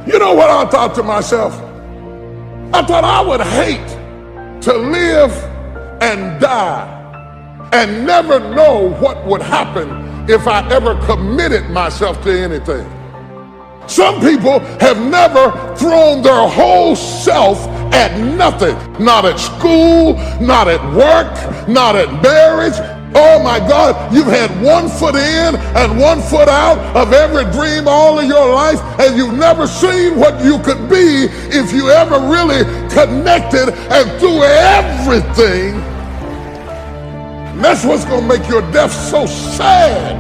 You know what I thought to myself? I thought I would hate to live and die and never know what would happen if I ever committed myself to anything. Some people have never thrown their whole self at nothing. Not at school, not at work, not at marriage. Oh my God, you've had 1 foot in and 1 foot out of every dream all of your life, and you've never seen what you could be if you ever really connected and threw everything. And that's what's going to make your death so sad.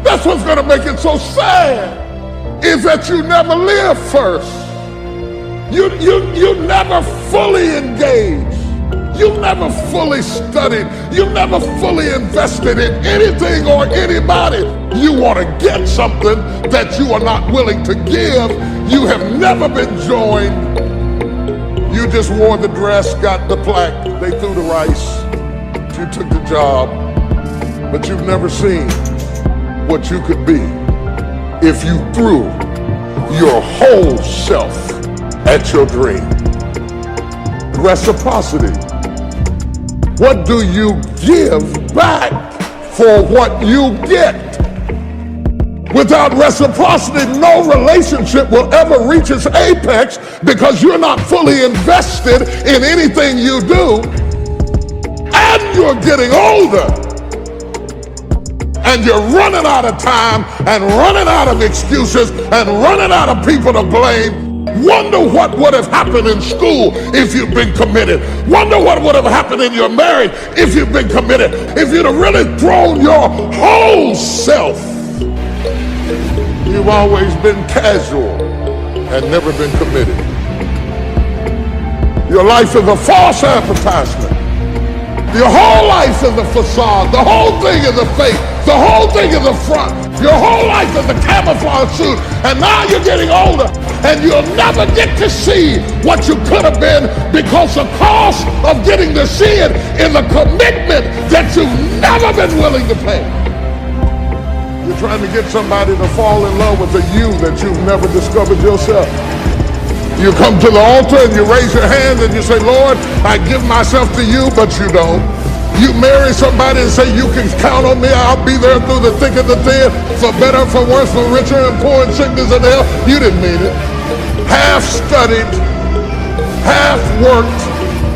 That's what's going to make it so sad, is that you never lived first. You never fully engaged. You never fully studied. You never fully invested in anything or anybody. You want to get something that you are not willing to give. You have never been joined. You just wore the dress, got the plaque, they threw the rice, you took the job, but you've never seen what you could be if you threw your whole self at your dream. Reciprocity. What do you give back for what you get? Without reciprocity, no relationship will ever reach its apex, because you're not fully invested in anything you do, and you're getting older, and you're running out of time and running out of excuses and running out of people to blame. Wonder what would have happened in school if you'd been committed. Wonder what would have happened in your marriage if you'd been committed. If you'd have really thrown your whole self. You've always been casual and never been committed. Your life is a false advertisement. Your whole life is a facade. The whole thing is a fake. The whole thing is a front. Your whole life is a camouflage suit. And now you're getting older, and you'll never get to see what you could have been, because the cost of getting to see it is a commitment that you've never been willing to pay. You're trying to get somebody to fall in love with a you that you've never discovered yourself. You come to the altar and you raise your hand and you say, Lord, I give myself to you, but you don't. You marry somebody and say, you can count on me, I'll be there through the thick and the thin, for better, for worse, for richer and poor, in sickness and health. You didn't mean it. Half studied, half worked,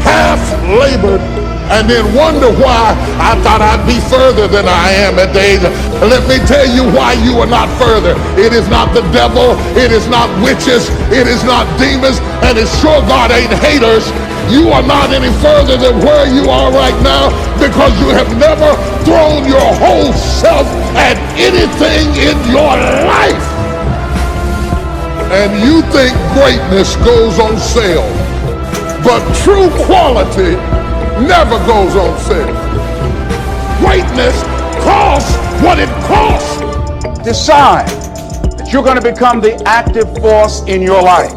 half labored, and then wonder why I thought I'd be further than I am at the age. Let me tell you why you are not further. It is not the devil, it is not witches, it is not demons, and it's sure God ain't haters. You are not any further than where you are right now, because you have never thrown your whole self at anything in your life. And you think greatness goes on sale, but true quality never goes on sale. Greatness costs what it costs. Decide that you're going to become the active force in your life.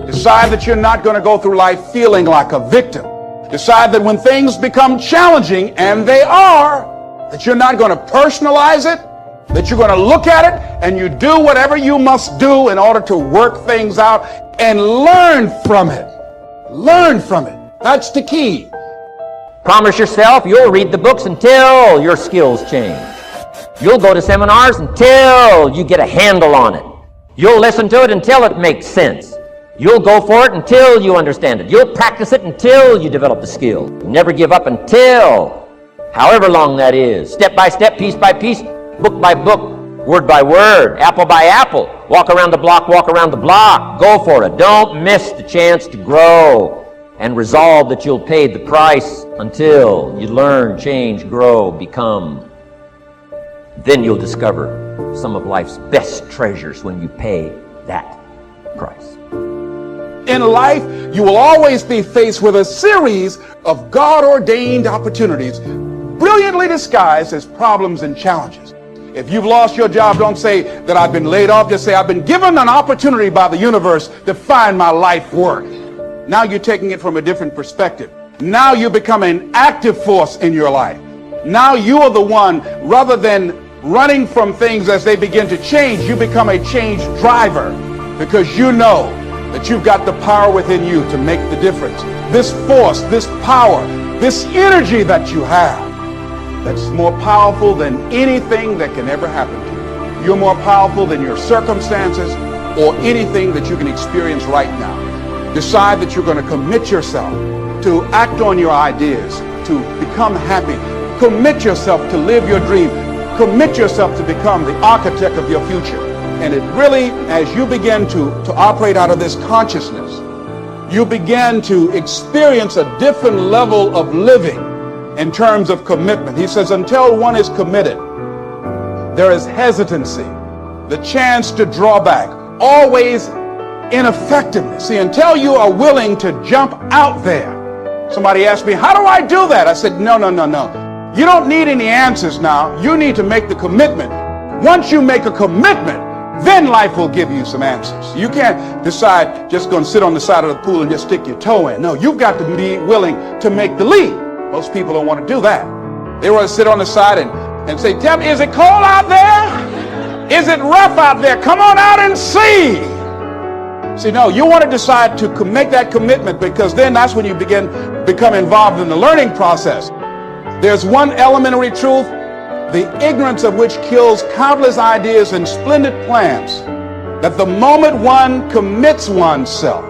Decide that you're not going to go through life feeling like a victim. Decide that when things become challenging, and they are, that you're not going to personalize it, that you're going to look at it and you do whatever you must do in order to work things out and learn from it. Learn from it. That's the key. Promise yourself you'll read the books until your skills change. You'll go to seminars until you get a handle on it. You'll listen to it until it makes sense. You'll go for it until you understand it. You'll practice it until you develop the skill. Never give up until, however long that is, step by step, piece by piece, book by book, word by word, apple by apple. Walk around the block, walk around the block. Go for it. Don't miss the chance to grow. And resolve that you'll pay the price until you learn, change, grow, become. Then you'll discover some of life's best treasures when you pay that price. In life, you will always be faced with a series of God-ordained opportunities, brilliantly disguised as problems and challenges. If you've lost your job, don't say that I've been laid off. Just say I've been given an opportunity by the universe to find my life work. Now you're taking it from a different perspective. Now you become an active force in your life. Now you are the one, rather than running from things as they begin to change, you become a change driver. because you know that you've got the power within you to make the difference. This force, this power, this energy that you have, that's more powerful than anything that can ever happen to you. You're more powerful than your circumstances or anything that you can experience right now. Decide that you're going to commit yourself to act on your ideas, to become happy. Commit yourself to live your dream. Commit yourself to become the architect of your future. And it really, as you begin to operate out of this consciousness, you begin to experience a different level of living in terms of commitment. He says, until one is committed, there is hesitancy, the chance to draw back, always ineffectiveness. See, until you are willing to jump out there. Somebody asked me, how do I do that? I said, no. You don't need any answers now. You need to make the commitment. Once you make a commitment, then life will give you some answers. You can't decide just going to sit on the side of the pool and just stick your toe in. No, you've got to be willing to make the leap. Most people don't want to do that. They want to sit on the side and say, tell me, is it cold out there? Is it rough out there? Come on out and see. See, no, you want to decide to make that commitment, because then that's when you become involved in the learning process. There's one elementary truth, the ignorance of which kills countless ideas and splendid plans, that the moment one commits oneself,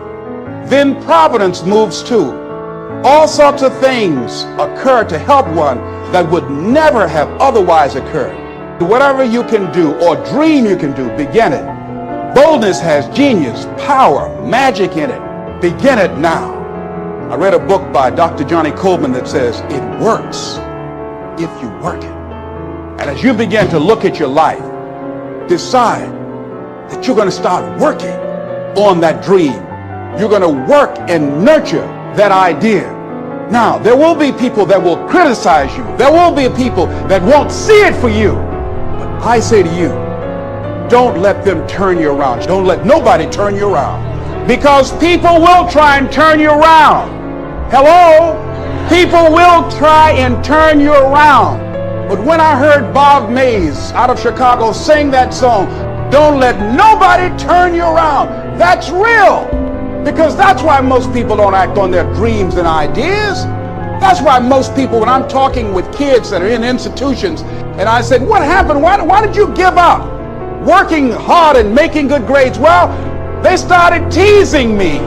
then providence moves too. All sorts of things occur to help one that would never have otherwise occurred. Whatever you can do or dream you can do, begin it. Boldness has genius, power, magic in it. Begin it now. I read a book by Dr. Johnny Coleman that says, it works if you work it. And as you begin to look at your life, decide that you're going to start working on that dream. You're going to work and nurture that idea. Now, there will be people that will criticize you. There will be people that won't see it for you. But I say to you, don't let them turn you around. Don't let nobody turn you around. Because people will try and turn you around. Hello? People will try and turn you around. But when I heard Bob Mays out of Chicago sing that song, don't let nobody turn you around, that's real. Because that's why most people don't act on their dreams and ideas. That's why most people, when I'm talking with kids that are in institutions, and I said, what happened? Why did you give up working hard and making good grades? Well, they started teasing me.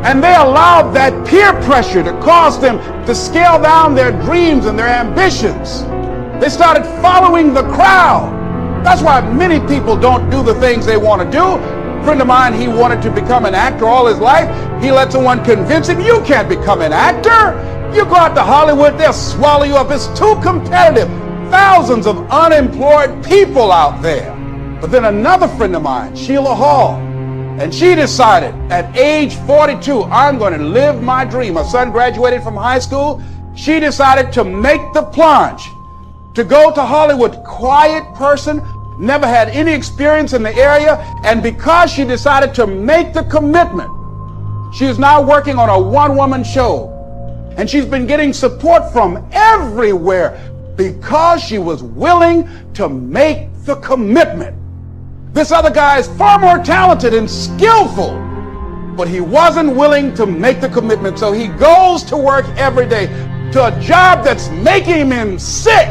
And they allowed that peer pressure to cause them to scale down their dreams and their ambitions. They started following the crowd. That's why many people don't do the things they want to do. A friend of mine, he wanted to become an actor all his life. He let someone convince him, you can't become an actor. You go out to Hollywood, they'll swallow you up. It's too competitive. Thousands of unemployed people out there. But then another friend of mine, Sheila Hall, and she decided at age 42, I'm going to live my dream. My son graduated from high school. She decided to make the plunge, to go to Hollywood. Quiet person, never had any experience in the area. And because she decided to make the commitment, she is now working on a one-woman show. And she's been getting support from everywhere because she was willing to make the commitment. This other guy is far more talented and skillful, but he wasn't willing to make the commitment. So he goes to work every day to a job that's making him sick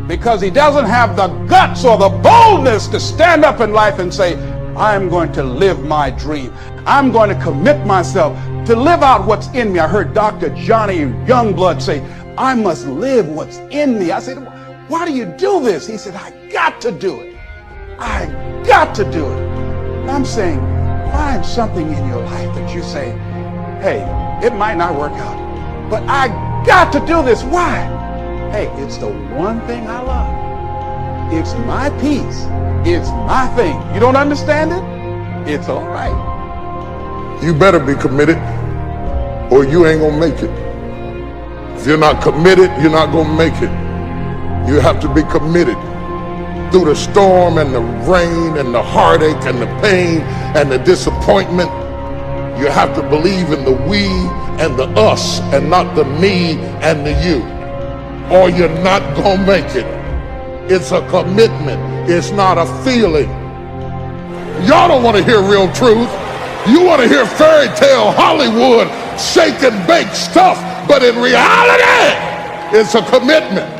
because he doesn't have the guts or the boldness to stand up in life and say, I'm going to live my dream. I'm going to commit myself to live out what's in me. I heard Dr. Johnny Youngblood say, I must live what's in me. I said, why do you do this? He said, I got to do it. I got to do it. And I'm saying, find something in your life that you say, hey, it might not work out, but I got to do this. Why? Hey, it's the one thing I love. It's my peace. It's my thing. You don't understand it? It's all right. You better be committed or you ain't gonna make it. If you're not committed, you're not gonna make it. You have to be committed. Through the storm and the rain and the heartache and the pain and the disappointment, you have to believe in the we and the us and not the me and the you, or you're not gonna make it. It's a commitment. It's not a feeling. Y'all don't want to hear real truth. You want to hear fairy tale, Hollywood, shake and bake stuff. But in reality, it's a commitment.